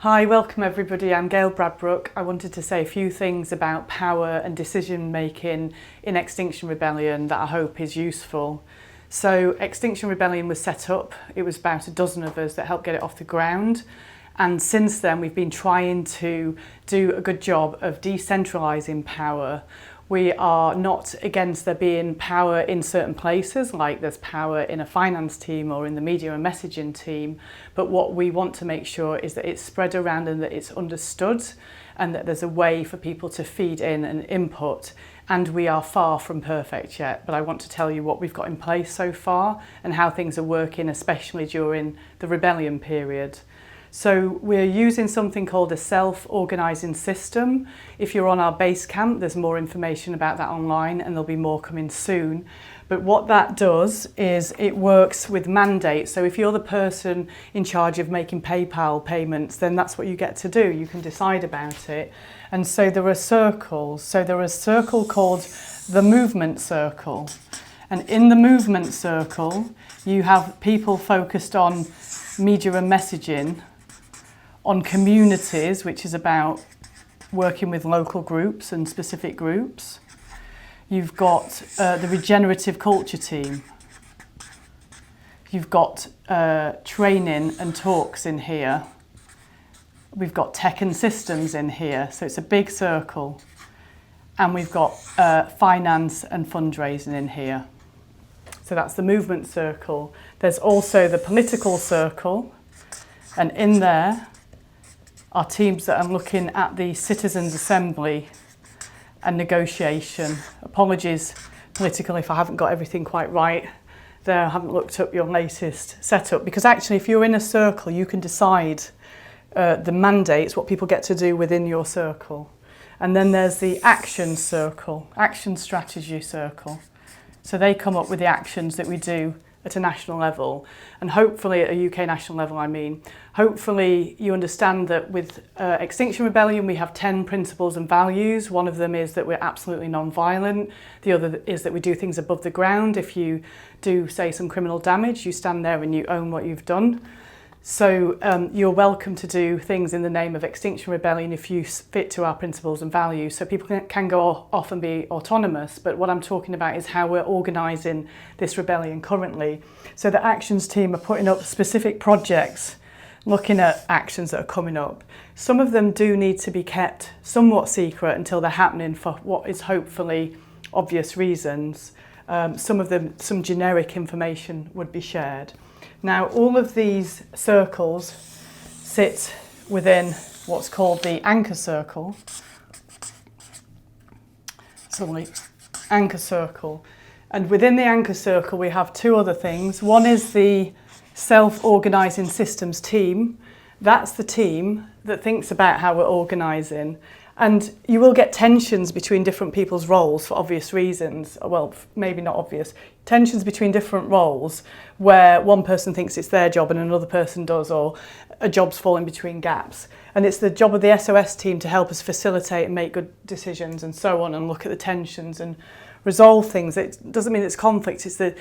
Hi, welcome everybody. I'm Gail Bradbrook. I wanted to say a few things about power and decision making in Extinction Rebellion that I hope is useful. So Extinction Rebellion was set up. It was about a dozen of us that helped get it off the ground. And since then, we've been trying to do a good job of decentralising power. We are not against there being power in certain places, like there's power in a finance team or in the media and messaging team. But what we want to make sure is that it's spread around and that it's understood and that there's a way for people to feed in and input. And we are far from perfect yet, but I want to tell you what we've got in place so far and how things are working, especially during the rebellion period. So we're using something called a self-organising system. If you're on our base camp, there's more information about that online and there'll be more coming soon. But what that does is it works with mandates. So if you're the person in charge of making PayPal payments, then that's what you get to do. You can decide about it. And so there are circles. So there is a circle called the movement circle. And in the movement circle, you have people focused on media and messaging, on communities, which is about working with local groups and specific groups. You've got the regenerative culture team. You've got training and talks in here. We've got tech and systems in here, so it's a big circle. And we've got finance and fundraising in here. So that's the movement circle. There's also the political circle, and in there are teams that are looking at the Citizens' Assembly and negotiation. Apologies, political, if I haven't got everything quite right there. I haven't looked up your latest setup, because actually if you're in a circle, you can decide the mandates, what people get to do within your circle. And then there's the action circle, action strategy circle. So they come up with the actions that we do at a national level, and hopefully at a UK national level, hopefully you understand that with Extinction Rebellion we have 10 principles and values. One of them is that we're absolutely non-violent. The other is that we do things above the ground. If you do, say, some criminal damage, you stand there and you own what you've done. So you're welcome to do things in the name of Extinction Rebellion if you fit to our principles and values. So people can go off and be autonomous, but what I'm talking about is how we're organising this rebellion currently. So the actions team are putting up specific projects, looking at actions that are coming up. Some of them do need to be kept somewhat secret until they're happening for what is hopefully obvious reasons. Some generic information would be shared. Now, all of these circles sit within what's called the anchor circle. Anchor circle. And within the anchor circle, we have two other things. One is the self-organising systems team. That's the team that thinks about how we're organising. And you will get tensions between different people's roles for obvious reasons. Well, maybe not obvious. Tensions between different roles where one person thinks it's their job and another person does, or a job's falling between gaps. And it's the job of the SOS team to help us facilitate and make good decisions and so on, and look at the tensions and resolve things. It doesn't mean it's conflict, it's the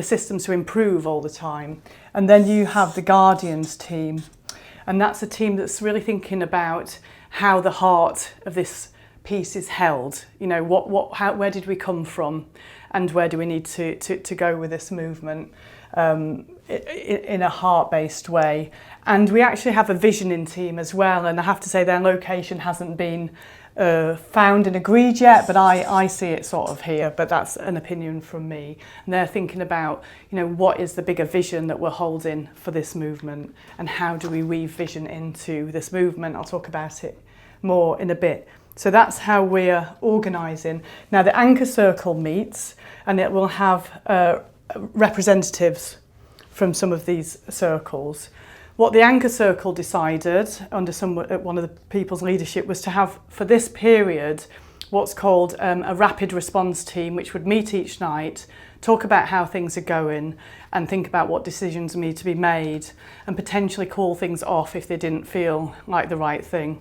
systems to improve all the time. And then you have the Guardians team. And that's a team that's really thinking about how the heart of this piece is held. You know, where did we come from, and where do we need to go with this movement in a heart-based way. And we actually have a visioning team as well, and I have to say their location hasn't been found and agreed yet, but I see it sort of here, but that's an opinion from me. And they're thinking about, you know, what is the bigger vision that we're holding for this movement, and how do we weave vision into this movement. I'll talk about it more in a bit. So that's how we're organising. Now the anchor circle meets, and it will have representatives from some of these circles. What the anchor circle decided under one of the people's leadership was to have, for this period, what's called a rapid response team, which would meet each night, talk about how things are going, and think about what decisions need to be made, and potentially call things off if they didn't feel like the right thing.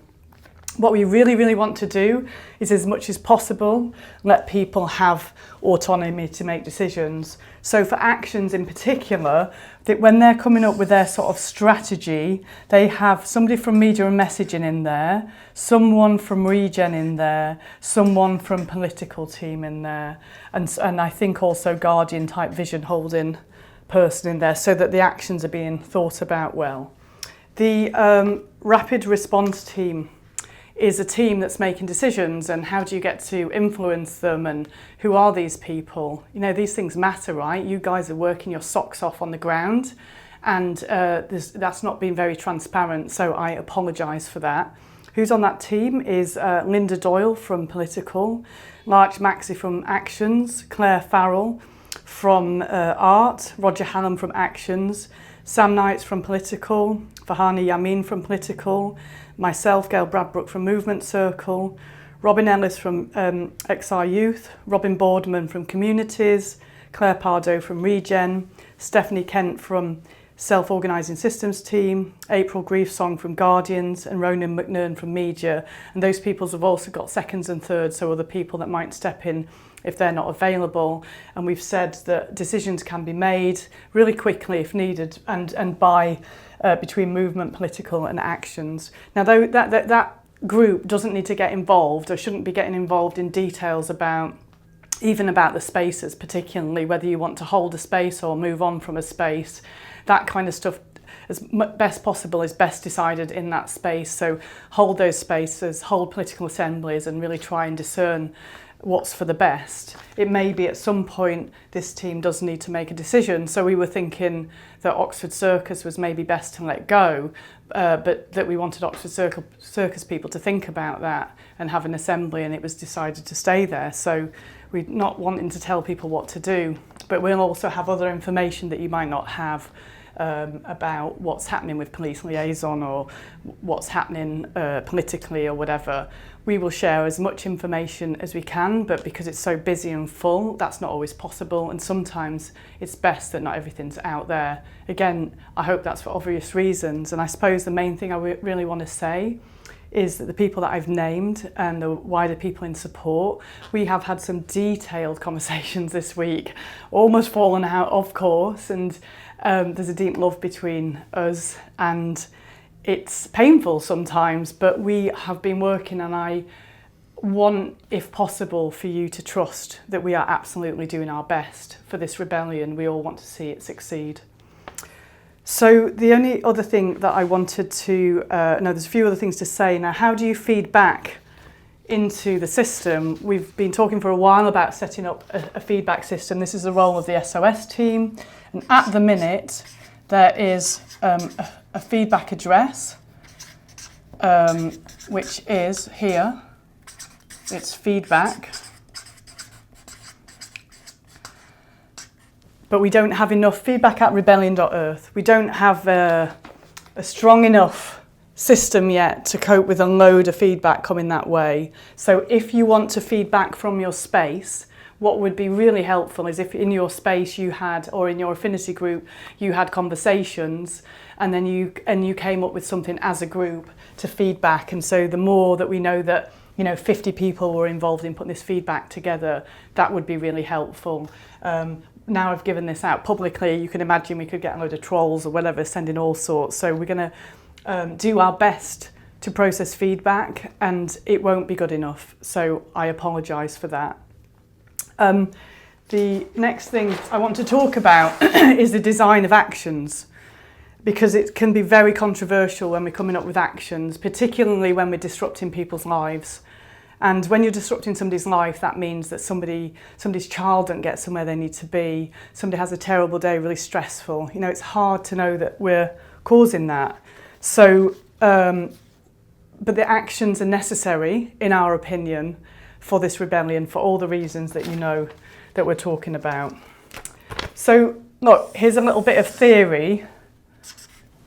What we really, really want to do is, as much as possible, let people have autonomy to make decisions. So for actions in particular, that when they're coming up with their sort of strategy, they have somebody from media and messaging in there, someone from regen in there, someone from political team in there, and I think also guardian type vision holding person in there, so that the actions are being thought about well. The rapid response team is a team that's making decisions, and how do you get to influence them, and who are these people? You know, these things matter, right? You guys are working your socks off on the ground, and that's not been very transparent, so I apologise for that. Who's on that team is Linda Doyle from Political, Larch Maxey from Actions, Claire Farrell from Art, Roger Hallam from Actions, Sam Knights from Political, Fahani Yamin from Political, myself, Gail Bradbrook from Movement Circle, Robin Ellis from XR Youth, Robin Boardman from Communities, Claire Pardo from Regen, Stephanie Kent from Self-Organising Systems Team, April Griefsong from Guardians, and Ronan McNern from Media. And those people have also got seconds and thirds, so other people that might step in if they're not available. And we've said that decisions can be made really quickly if needed, and by between movement, political and actions. Now though, that group doesn't need to get involved, or shouldn't be getting involved in details about the spaces, particularly whether you want to hold a space or move on from a space. That kind of stuff, as best possible, is best decided in that space. So hold those spaces, hold political assemblies, and really try and discern what's for the best. It may be at some point this team does need to make a decision. So we were thinking that Oxford Circus was maybe best to let go, but that we wanted Oxford Circus people to think about that and have an assembly, and it was decided to stay there. So we're not wanting to tell people what to do, but we'll also have other information that you might not have about what's happening with police liaison, or what's happening politically or whatever. We will share as much information as we can, but because it's so busy and full, that's not always possible, and sometimes it's best that not everything's out there. Again, I hope that's for obvious reasons, and I suppose the main thing I really want to say is that the people that I've named and the wider people in support, we have had some detailed conversations this week, almost fallen out of course, and there's a deep love between us, and it's painful sometimes, but we have been working, and I want, if possible, for you to trust that we are absolutely doing our best for this rebellion. We all want to see it succeed. So the only other thing that I wanted to, there's a few other things to say. Now, how do you feed back into the system? We've been talking for a while about setting up a feedback system. This is the role of the SOS team. And at the minute, there is a feedback address, which is here. It's feedback. But we don't have enough feedback at rebellion.earth. We don't have a strong enough system yet to cope with a load of feedback coming that way. So if you want to feedback from your space, what would be really helpful is if in your space you had, or in your affinity group, you had conversations, and then you came up with something as a group to feedback. And so the more that we know that 50 people were involved in putting this feedback together, that would be really helpful. Now I've given this out publicly, you can imagine we could get a load of trolls or whatever sending all sorts. So we're going to do our best to process feedback, and it won't be good enough. So I apologise for that. The next thing I want to talk about is the design of actions, because it can be very controversial when we're coming up with actions, particularly when we're disrupting people's lives. And when you're disrupting somebody's life, that means that somebody's child don't get somewhere they need to be. Somebody has a terrible day, really stressful. It's hard to know that we're causing that. So, but the actions are necessary, in our opinion, for this rebellion, for all the reasons that that we're talking about. So, look, here's a little bit of theory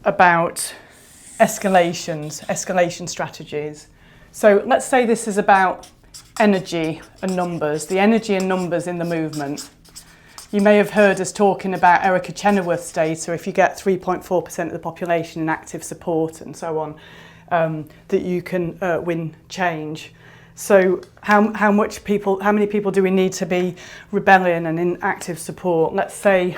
about escalation strategies. So let's say this is about energy and numbers, the energy and numbers in the movement. You may have heard us talking about Erica Chenoweth's data, if you get 3.4% of the population in active support and so on. that you can win change. So how many people do we need to be rebellion and in active support? Let's say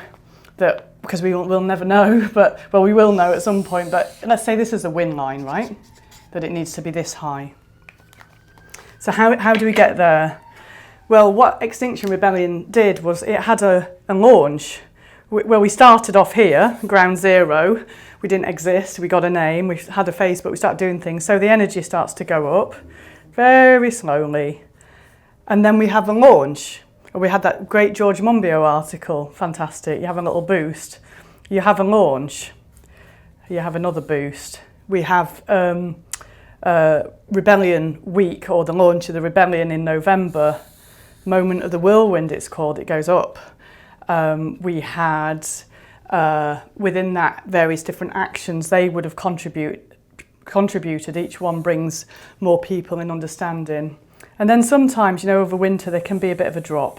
that, because we'll never know, but well, we will know at some point, but let's say this is a win line, right? That it needs to be this high. So how do we get there? Well, what Extinction Rebellion did was it had a launch where we started off here, ground zero. We didn't exist, we got a name, we had a Facebook, we started doing things. So the energy starts to go up very slowly. And then we have a launch. We had that great George Monbiot article, fantastic. You have a little boost. You have a launch. You have another boost. We have Rebellion Week, or the launch of the Rebellion in November. Moment of the Whirlwind, it's called, it goes up. We had, within that, various different actions. They would have contributed. Each one brings more people in understanding. And then sometimes, over winter, there can be a bit of a drop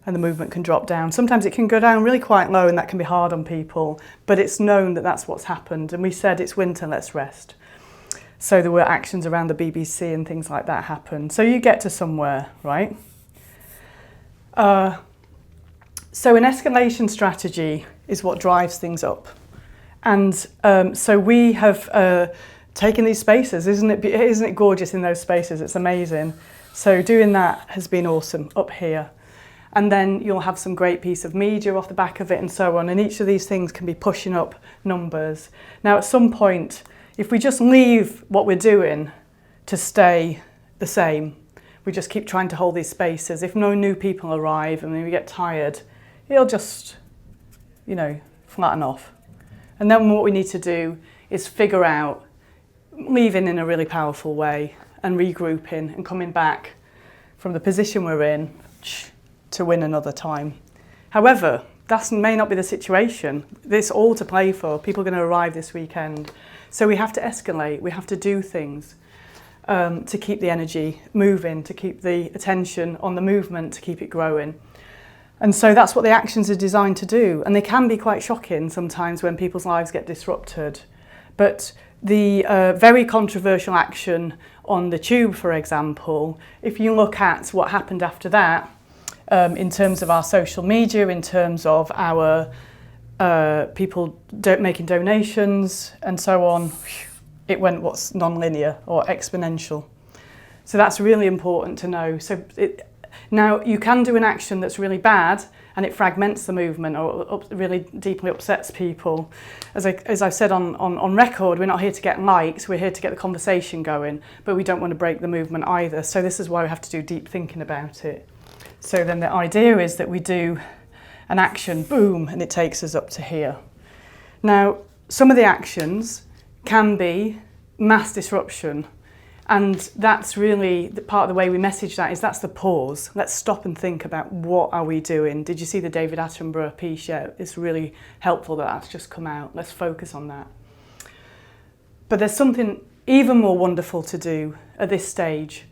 and the movement can drop down. Sometimes it can go down really quite low and that can be hard on people, but it's known that that's what's happened. And we said, it's winter, let's rest. So there were actions around the BBC and things like that happen. So you get to somewhere, right? So an escalation strategy is what drives things up. And so we have taken these spaces. Isn't it gorgeous in those spaces? It's amazing. So doing that has been awesome up here. And then you'll have some great piece of media off the back of it and so on. And each of these things can be pushing up numbers. Now, at some point, if we just leave what we're doing to stay the same, we just keep trying to hold these spaces. If no new people arrive and then we get tired, it'll just, flatten off. And then what we need to do is figure out leaving in a really powerful way and regrouping and coming back from the position we're in to win another time. However, that may not be the situation. There's all to play for. People are going to arrive this weekend. So we have to escalate. We have to do things to keep the energy moving, to keep the attention on the movement, to keep it growing. And so that's what the actions are designed to do. And they can be quite shocking sometimes when people's lives get disrupted. But the very controversial action on the tube, for example, if you look at what happened after that, in terms of our social media, in terms of our people making donations and so on, it went what's non-linear or exponential. So that's really important to know. So now you can do an action that's really bad and it fragments the movement or really deeply upsets people. As I've said on record, we're not here to get likes, we're here to get the conversation going, but we don't want to break the movement either. So this is why we have to do deep thinking about it. So then the idea is that we do an action, boom, and it takes us up to here. Now, some of the actions can be mass disruption. And that's really part of the way we message that is that's the pause. Let's stop and think about what are we doing. Did you see the David Attenborough piece yet? It's really helpful that that's just come out. Let's focus on that. But there's something even more wonderful to do at this stage,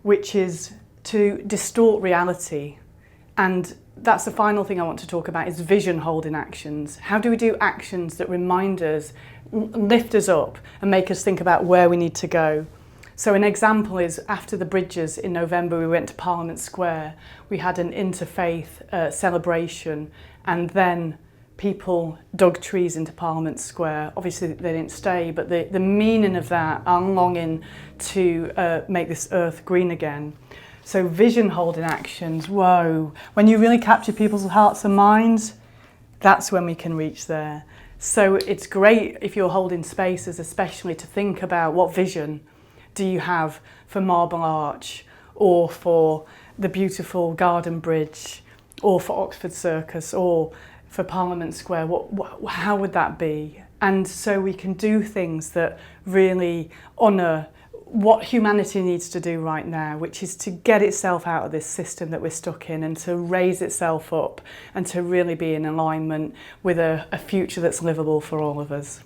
which is to distort reality. And that's the final thing I want to talk about is vision holding actions. How do we do actions that remind us, lift us up and make us think about where we need to go? So an example is after the bridges in November, we went to Parliament Square. We had an interfaith celebration and then people dug trees into Parliament Square. Obviously they didn't stay, but the meaning of that, I'm longing to make this earth green again. So vision holding actions, whoa. When you really capture people's hearts and minds, that's when we can reach there. So it's great if you're holding spaces, especially to think about what vision do you have for Marble Arch or for the beautiful Garden Bridge or for Oxford Circus or for Parliament Square. How would that be? And so we can do things that really honour what humanity needs to do right now, which is to get itself out of this system that we're stuck in and to raise itself up and to really be in alignment with a future that's livable for all of us.